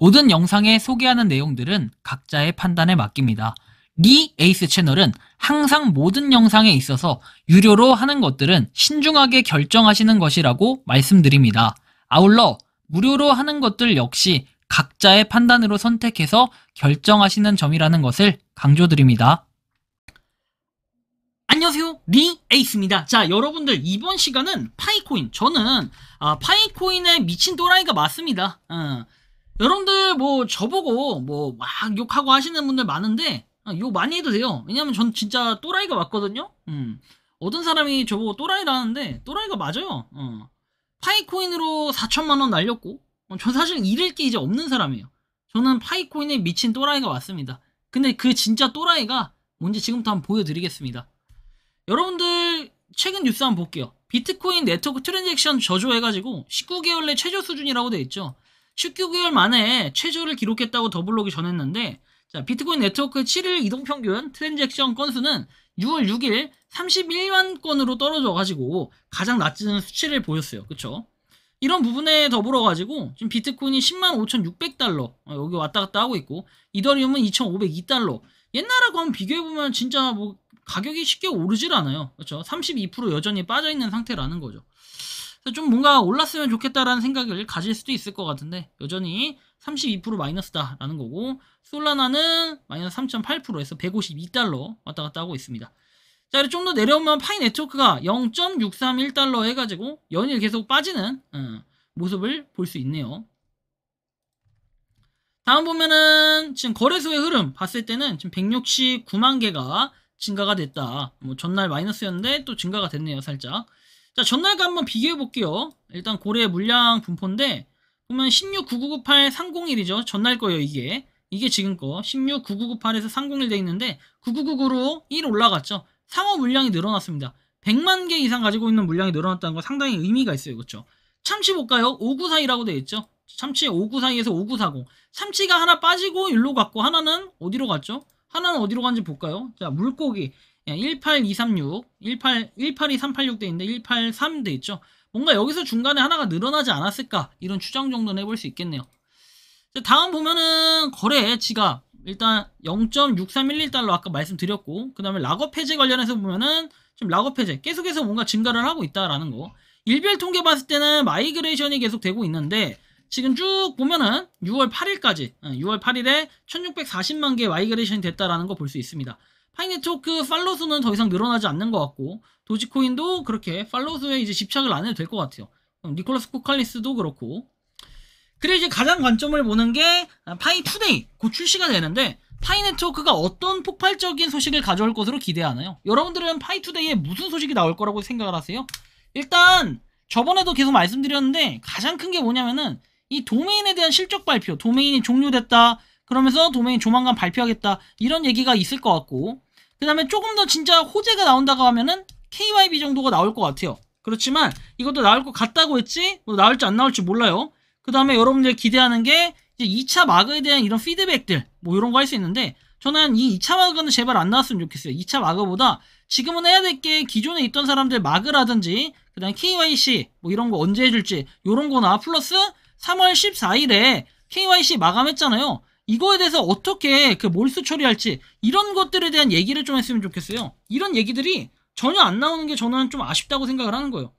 모든 영상에 소개하는 내용들은 각자의 판단에 맡깁니다. 리 에이스 채널은 항상 모든 영상에 있어서 유료로 하는 것들은 신중하게 결정하시는 것이라고 말씀드립니다. 아울러 무료로 하는 것들 역시 각자의 판단으로 선택해서 결정하시는 점이라는 것을 강조드립니다. 안녕하세요, 리 에이스입니다. 자, 여러분들 이번 시간은 파이코인, 저는 파이코인의 미친 또라이가 맞습니다. 여러분들 뭐 저보고 뭐 막 욕하고 하시는 분들 많은데 욕 많이 해도 돼요. 왜냐면 전 진짜 또라이가 맞거든요. 어떤 사람이 저보고 또라이라는데 또라이가 맞아요. 파이코인으로 4천만원 날렸고 저 사실 잃을 게 이제 없는 사람이에요. 저는 파이코인에 미친 또라이가 맞습니다. 근데 그 진짜 또라이가 뭔지 지금부터 한번 보여드리겠습니다. 여러분들 최근 뉴스 한번 볼게요. 비트코인 네트워크 트랜잭션 저조해가지고 19개월 내 최저 수준이라고 돼 있죠. 19개월 만에 최저를 기록했다고 더블록이 전했는데, 자, 비트코인 네트워크 7일 이동평균 트랜잭션 건수는 6월 6일 31만 건으로 떨어져가지고 가장 낮은 수치를 보였어요. 그쵸? 이런 부분에 더불어가지고 지금 비트코인이 105,600달러 여기 왔다 갔다 하고 있고, 이더리움은 2,502달러. 옛날하고 한번 비교해보면 진짜 뭐 가격이 쉽게 오르질 않아요. 그렇죠? 32% 여전히 빠져있는 상태라는 거죠. 그래서 좀 뭔가 올랐으면 좋겠다라는 생각을 가질 수도 있을 것 같은데 여전히 32% 마이너스다라는 거고, 솔라나는 마이너스 3.8%에서 152달러 왔다 갔다 하고 있습니다. 자, 그리고 좀 더 내려오면 파이 네트워크가 0.631달러 해가지고 연일 계속 빠지는 모습을 볼 수 있네요. 다음 보면은 지금 거래소의 흐름 봤을 때는 지금 169만 개가 증가가 됐다. 뭐 전날 마이너스였는데 또 증가가 됐네요, 살짝. 자, 전날과 한번 비교해 볼게요. 일단 고래 물량 분포인데 보면 169998 301이죠. 전날 거예요, 이게. 이게 지금 거. 169998에서 301 돼 있는데 9999로 1 올라갔죠. 상호 물량이 늘어났습니다. 100만 개 이상 가지고 있는 물량이 늘어났다는 거 상당히 의미가 있어요. 그렇죠? 참치 볼까요? 5942라고 돼 있죠. 참치 5942에서 5940. 참치가 하나 빠지고 일로 갔고 하나는 어디로 갔죠? 하나는 어디로 간지 볼까요? 자, 물고기 18236, 18236 돼 있는데 183 돼 있죠. 뭔가 여기서 중간에 하나가 늘어나지 않았을까? 이런 추정 정도는 해볼 수 있겠네요. 자, 다음 보면은 거래 지갑 일단 0.6311달러 아까 말씀드렸고, 그 다음에 락업 해제 관련해서 보면은 지금 락업 해제 계속해서 뭔가 증가를 하고 있다라는 거. 일별 통계 봤을 때는 마이그레이션이 계속 되고 있는데 지금 쭉 보면은 6월 8일까지 6월 8일에 1640만 개 마이그레이션이 됐다라는 거 볼 수 있습니다. 파이네트워크 팔로우 수는 더 이상 늘어나지 않는 것 같고, 도지코인도 그렇게 팔로우 수에 이제 집착을 안 해도 될 것 같아요. 니콜라스 코칼리스도 그렇고. 그리고 이제 가장 관점을 보는 게 파이투데이 곧 출시가 되는데 파이네트워크가 어떤 폭발적인 소식을 가져올 것으로 기대하나요? 여러분들은 파이투데이에 무슨 소식이 나올 거라고 생각을 하세요? 일단 저번에도 계속 말씀드렸는데 가장 큰 게 뭐냐면은 이 도메인에 대한 실적 발표, 도메인이 종료됐다 그러면서 도메인 조만간 발표하겠다 이런 얘기가 있을 것 같고, 그 다음에 조금 더 진짜 호재가 나온다고 하면은 KYB 정도가 나올 것 같아요. 그렇지만 이것도 나올 것 같다고 했지 뭐 나올지 안 나올지 몰라요. 그 다음에 여러분들 기대하는 게 이제 2차 마그에 대한 이런 피드백들 뭐 이런 거 할 수 있는데, 저는 이 2차 마그는 제발 안 나왔으면 좋겠어요. 2차 마그보다 지금은 해야 될 게 기존에 있던 사람들 마그라든지 그 다음에 KYC 뭐 이런 거 언제 해줄지 이런 거나, 플러스 3월 14일에 KYC 마감했잖아요. 이거에 대해서 어떻게 그 몰수 처리할지 이런 것들에 대한 얘기를 좀 했으면 좋겠어요. 이런 얘기들이 전혀 안 나오는 게 저는 좀 아쉽다고 생각을 하는 거예요.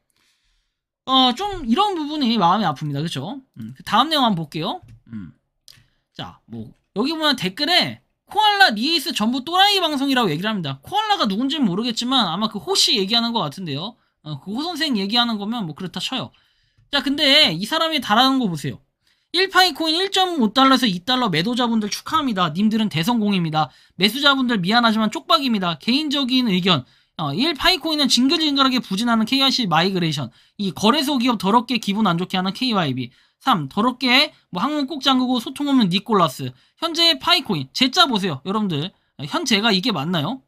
좀 이런 부분이 마음이 아픕니다. 그쵸? 다음 내용 한번 볼게요. 자, 뭐 여기 보면 댓글에 코알라, 리에이스 전부 또라이 방송이라고 얘기를 합니다. 코알라가 누군지는 모르겠지만 아마 그 호씨 얘기하는 것 같은데요. 그 호 선생 얘기하는 거면 뭐 그렇다 쳐요. 자, 근데 이 사람이 달하는 거 보세요. 1파이코인 1.5달러에서 2달러 매도자분들 축하합니다. 님들은 대성공입니다. 매수자분들 미안하지만 쪽박입니다. 개인적인 의견. 1파이코인은 징글징글하게 부진하는 KYC 마이그레이션. 이 거래소 기업 더럽게 기분 안 좋게 하는 KYB. 3. 더럽게 뭐 항문 꼭 잠그고 소통 없는 니콜라스. 현재 파이코인. 제자 보세요. 여러분들. 현재가 이게 맞나요?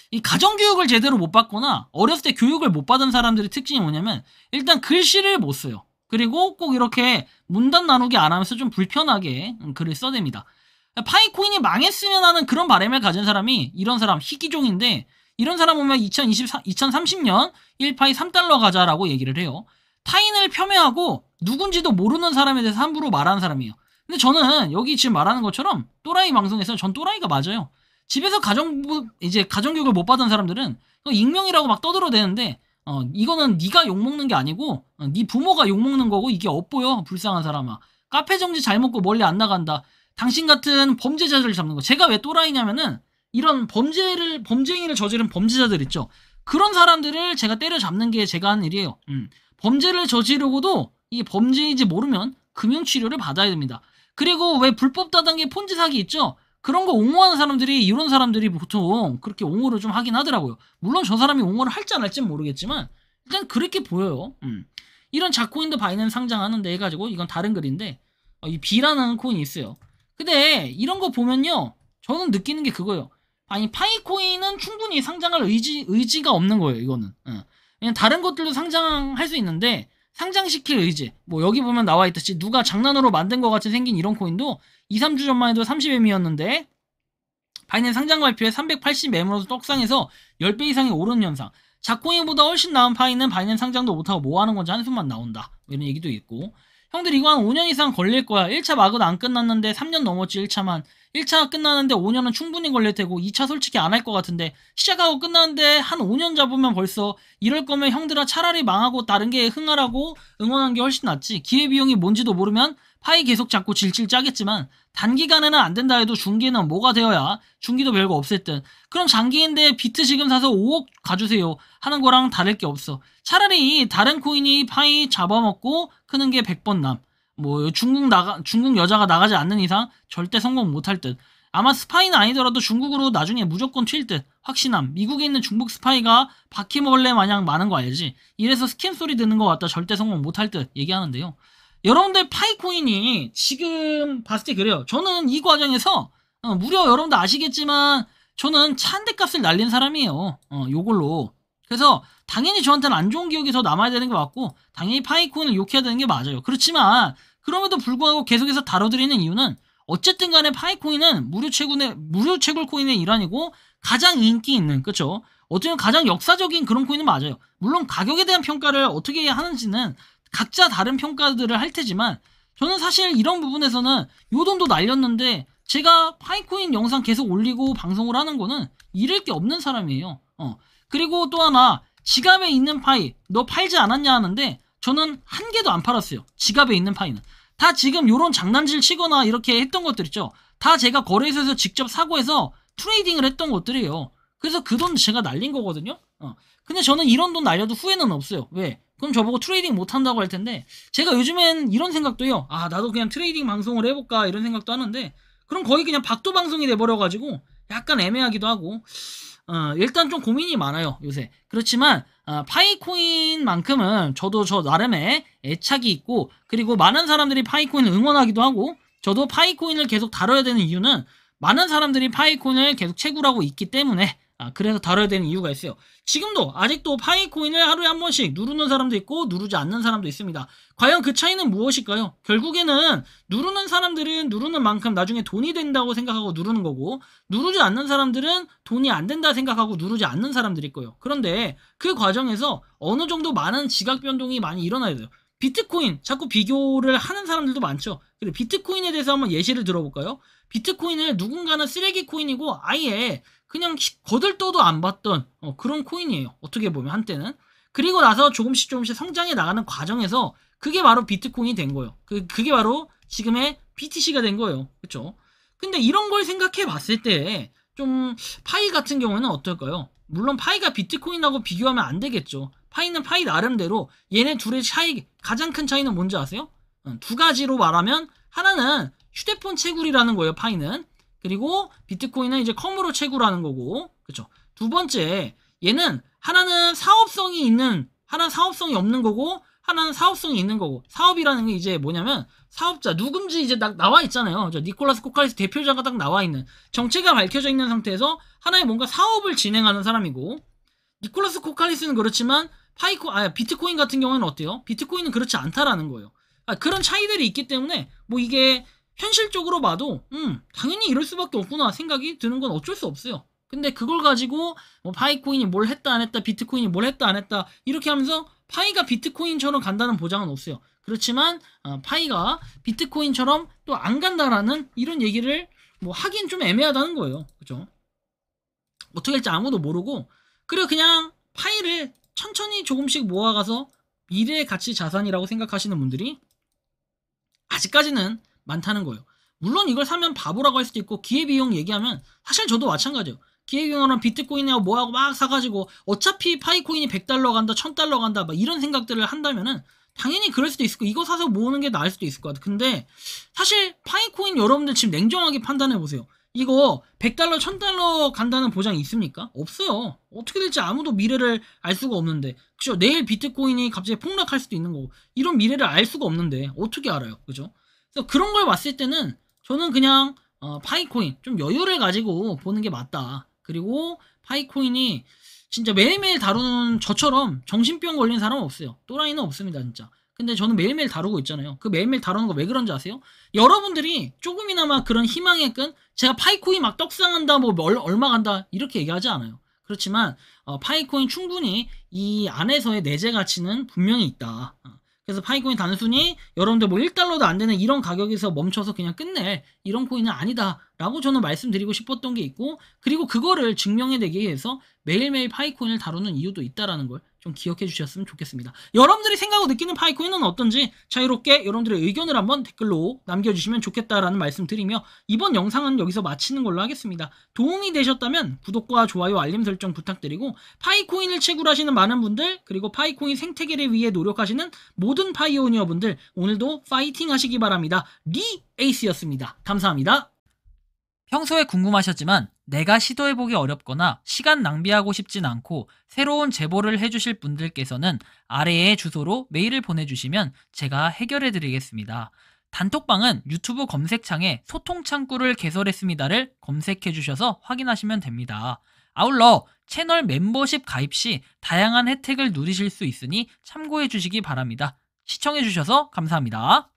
이 가정교육을 제대로 못 받거나 어렸을 때 교육을 못 받은 사람들의 특징이 뭐냐면 일단 글씨를 못 써요. 그리고 꼭 이렇게 문단 나누기 안 하면서 좀 불편하게 글을 써댑니다. 파이코인이 망했으면 하는 그런 바람을 가진 사람이 이런 사람 희귀종인데, 이런 사람 보면 2030년 1파이 3달러 가자라고 얘기를 해요. 타인을 폄훼하고 누군지도 모르는 사람에 대해서 함부로 말하는 사람이에요. 근데 저는 여기 지금 말하는 것처럼 또라이 방송에서 전 또라이가 맞아요. 집에서 가정교육을 못 받은 사람들은 익명이라고 막 떠들어대는데 이거는 네가 욕먹는 게 아니고 네 부모가 욕먹는 거고 이게 엇보여 불쌍한 사람아. 카페 정지 잘 먹고 멀리 안 나간다. 당신 같은 범죄자들을 잡는 거. 제가 왜 또라이냐면은 이런 범죄행위를 저지른 범죄자들 있죠. 그런 사람들을 제가 때려잡는 게 제가 하는 일이에요. 범죄를 저지르고도 이게 범죄인지 모르면 금융치료를 받아야 됩니다. 그리고 왜 불법 다단계 폰지 사기 있죠? 그런 거 옹호하는 사람들이 이런 사람들이 보통 그렇게 옹호를 좀 하긴 하더라고요. 물론 저 사람이 옹호를 할지 안 할지는 모르겠지만 일단 그렇게 보여요. 이런 자코인도 바이낸스 상장하는데 해가지고 이건 다른 글인데 이 B라는 코인이 있어요. 근데 이런 거 보면요 저는 느끼는 게 그거예요. 아니 파이코인은 충분히 상장할 의지가 없는 거예요. 이거는 그냥 다른 것들도 상장할 수 있는데 상장시킬 의지 뭐 여기 보면 나와 있듯이 누가 장난으로 만든 것 같이 생긴 이런 코인도 2-3주 전만 해도 30M이었는데 바이낸스 상장 발표에 380M으로서 떡상해서 10배 이상이 오르는 현상. 자코인보다 훨씬 나은 파이는 바이낸스 상장도 못하고 뭐하는 건지 한숨만 나온다 이런 얘기도 있고 형들 이거 한 5년 이상 걸릴 거야. 1차 막은 안 끝났는데 3년 넘었지 1차만. 1차 끝나는데 5년은 충분히 걸릴 테고 2차 솔직히 안 할 것 같은데 시작하고 끝나는데 한 5년 잡으면 벌써 이럴 거면 형들아 차라리 망하고 다른 게 흥하라고 응원한 게 훨씬 낫지. 기회비용이 뭔지도 모르면 파이 계속 잡고 질질 짜겠지만 단기간에는 안 된다 해도 중기는 뭐가 되어야 중기도 별거 없을 듯. 그럼 장기인데 비트 지금 사서 5억 가주세요 하는 거랑 다를 게 없어. 차라리 다른 코인이 파이 잡아먹고 크는 게 100번 남. 뭐 중국 여자가 나가지 않는 이상 절대 성공 못할 듯. 아마 스파이는 아니더라도 중국으로 나중에 무조건 튈 듯. 확신함. 미국에 있는 중국 스파이가 바퀴벌레 마냥 많은 거 알지? 이래서 스캠 소리 듣는 것 같다 절대 성공 못할 듯 얘기하는데요. 여러분들 파이코인이 지금 봤을 때 그래요. 저는 이 과정에서 무려 여러분들 아시겠지만 저는 차 한 대 값을 날린 사람이에요. 요걸로. 그래서 당연히 저한테는 안 좋은 기억이 더 남아야 되는 게 맞고 당연히 파이코인을 욕해야 되는 게 맞아요. 그렇지만 그럼에도 불구하고 계속해서 다뤄드리는 이유는 어쨌든 간에 파이코인은 무료 채굴 코인의 일환이고 가장 인기 있는 그쵸? 어쩌면 가장 역사적인 그런 코인은 맞아요. 물론 가격에 대한 평가를 어떻게 하는지는 각자 다른 평가들을 할 테지만 저는 사실 이런 부분에서는 요 돈도 날렸는데 제가 파이코인 영상 계속 올리고 방송을 하는 거는 잃을 게 없는 사람이에요. 그리고 또 하나 지갑에 있는 파이 너 팔지 않았냐 하는데 저는 한 개도 안 팔았어요. 지갑에 있는 파이는 다 지금 요런 장난질 치거나 이렇게 했던 것들 있죠. 다 제가 거래소에서 직접 사고 해서 트레이딩을 했던 것들이에요. 그래서 그 돈 제가 날린 거거든요. 근데 저는 이런 돈 날려도 후회는 없어요. 왜? 그럼 저보고 트레이딩 못한다고 할 텐데 제가 요즘엔 이런 생각도 해요. 아 나도 그냥 트레이딩 방송을 해볼까 이런 생각도 하는데 그럼 거의 그냥 박도 방송이 돼버려가지고 약간 애매하기도 하고 일단 좀 고민이 많아요 요새. 그렇지만 파이코인만큼은 저도 저 나름의 애착이 있고 그리고 많은 사람들이 파이코인을 응원하기도 하고 저도 파이코인을 계속 다뤄야 되는 이유는 많은 사람들이 파이코인을 계속 채굴하고 있기 때문에 그래서 다뤄야 되는 이유가 있어요. 지금도 아직도 파이코인을 하루에 한 번씩 누르는 사람도 있고 누르지 않는 사람도 있습니다. 과연 그 차이는 무엇일까요? 결국에는 누르는 사람들은 누르는 만큼 나중에 돈이 된다고 생각하고 누르는 거고 누르지 않는 사람들은 돈이 안 된다 생각하고 누르지 않는 사람들일 거예요. 그런데 그 과정에서 어느 정도 많은 지각 변동이 많이 일어나야 돼요. 비트코인 자꾸 비교를 하는 사람들도 많죠. 그리고 비트코인에 대해서 한번 예시를 들어볼까요? 비트코인을 누군가는 쓰레기 코인이고 아예 그냥 거들떠도 안 봤던 그런 코인이에요. 어떻게 보면 한때는. 그리고 나서 조금씩 성장해 나가는 과정에서 그게 바로 비트코인이 된 거예요. 그게 바로 지금의 BTC가 된 거예요. 그렇죠? 근데 이런 걸 생각해 봤을 때 좀 파이 같은 경우에는 어떨까요? 물론 파이가 비트코인하고 비교하면 안 되겠죠. 파이는 파이 나름대로 얘네 둘의 차이 가장 큰 차이는 뭔지 아세요? 두 가지로 말하면 하나는 휴대폰 채굴이라는 거예요. 파이는. 그리고 비트코인은 이제 컴으로 채굴하는 거고, 그쵸? 두 번째, 얘는 하나는 사업성이 없는 거고, 하나는 사업성이 있는 거고, 사업이라는 게 이제 뭐냐면, 사업자, 누군지 이제 딱 나와 있잖아요. 니콜라스 코칼리스 대표자가 딱 나와 있는, 정체가 밝혀져 있는 상태에서 하나의 뭔가 사업을 진행하는 사람이고, 니콜라스 코칼리스는 그렇지만, 비트코인 같은 경우는 어때요? 비트코인은 그렇지 않다라는 거예요. 그런 차이들이 있기 때문에, 뭐 이게, 현실적으로 봐도 당연히 이럴 수밖에 없구나 생각이 드는 건 어쩔 수 없어요. 근데 그걸 가지고 뭐 파이코인이 뭘 했다 안 했다 비트코인이 뭘 했다 안 했다 이렇게 하면서 파이가 비트코인처럼 간다는 보장은 없어요. 그렇지만 파이가 비트코인처럼 또 안 간다라는 이런 얘기를 뭐 하긴 좀 애매하다는 거예요. 그죠? 어떻게 할지 아무도 모르고, 그리고 그냥 파이를 천천히 조금씩 모아가서 미래의 가치 자산이라고 생각하시는 분들이 아직까지는 많다는 거예요. 물론 이걸 사면 바보라고 할 수도 있고, 기회비용 얘기하면 사실 저도 마찬가지예요. 기회비용으로 비트코인하고 뭐하고 막 사가지고 어차피 파이코인이 100달러 간다 1000달러 간다 막 이런 생각들을 한다면은 당연히 그럴 수도 있을 거고, 이거 사서 모으는 게 나을 수도 있을 것 같아요. 근데 사실 파이코인 여러분들 지금 냉정하게 판단해 보세요. 이거 100달러 1000달러 간다는 보장이 있습니까? 없어요. 어떻게 될지 아무도 미래를 알 수가 없는데, 그죠? 내일 비트코인이 갑자기 폭락할 수도 있는 거고, 이런 미래를 알 수가 없는데 어떻게 알아요? 그죠? 그래서 그런 걸 봤을 때는 저는 그냥 파이코인 좀 여유를 가지고 보는 게 맞다. 그리고 파이코인이 진짜 매일매일 다루는 저처럼 정신병 걸린 사람은 없어요. 또라이는 없습니다, 진짜. 근데 저는 매일매일 다루고 있잖아요. 그 매일매일 다루는 거 왜 그런지 아세요? 여러분들이 조금이나마 그런 희망의 끈, 제가 파이코인 막 떡상한다, 뭐 얼마 간다 이렇게 얘기하지 않아요. 그렇지만 파이코인 충분히 이 안에서의 내재 가치는 분명히 있다. 그래서 파이코인 단순히 여러분들 뭐 1달러도 안 되는 이런 가격에서 멈춰서 그냥 끝낼 이런 코인은 아니다 라고 저는 말씀드리고 싶었던 게 있고, 그리고 그거를 증명해내기 위해서 매일매일 파이코인을 다루는 이유도 있다라는 걸 좀 기억해 주셨으면 좋겠습니다. 여러분들이 생각하고 느끼는 파이코인은 어떤지 자유롭게 여러분들의 의견을 한번 댓글로 남겨주시면 좋겠다라는 말씀 드리며, 이번 영상은 여기서 마치는 걸로 하겠습니다. 도움이 되셨다면 구독과 좋아요, 알림 설정 부탁드리고, 파이코인을 채굴하시는 많은 분들, 그리고 파이코인 생태계를 위해 노력하시는 모든 파이오니어 분들, 오늘도 파이팅 하시기 바랍니다. 리 에이스였습니다. 감사합니다. 평소에 궁금하셨지만 내가 시도해보기 어렵거나 시간 낭비하고 싶진 않고 새로운 제보를 해주실 분들께서는 아래의 주소로 메일을 보내주시면 제가 해결해드리겠습니다. 단톡방은 유튜브 검색창에 소통창구를 개설했습니다를 검색해주셔서 확인하시면 됩니다. 아울러 채널 멤버십 가입 시 다양한 혜택을 누리실 수 있으니 참고해주시기 바랍니다. 시청해주셔서 감사합니다.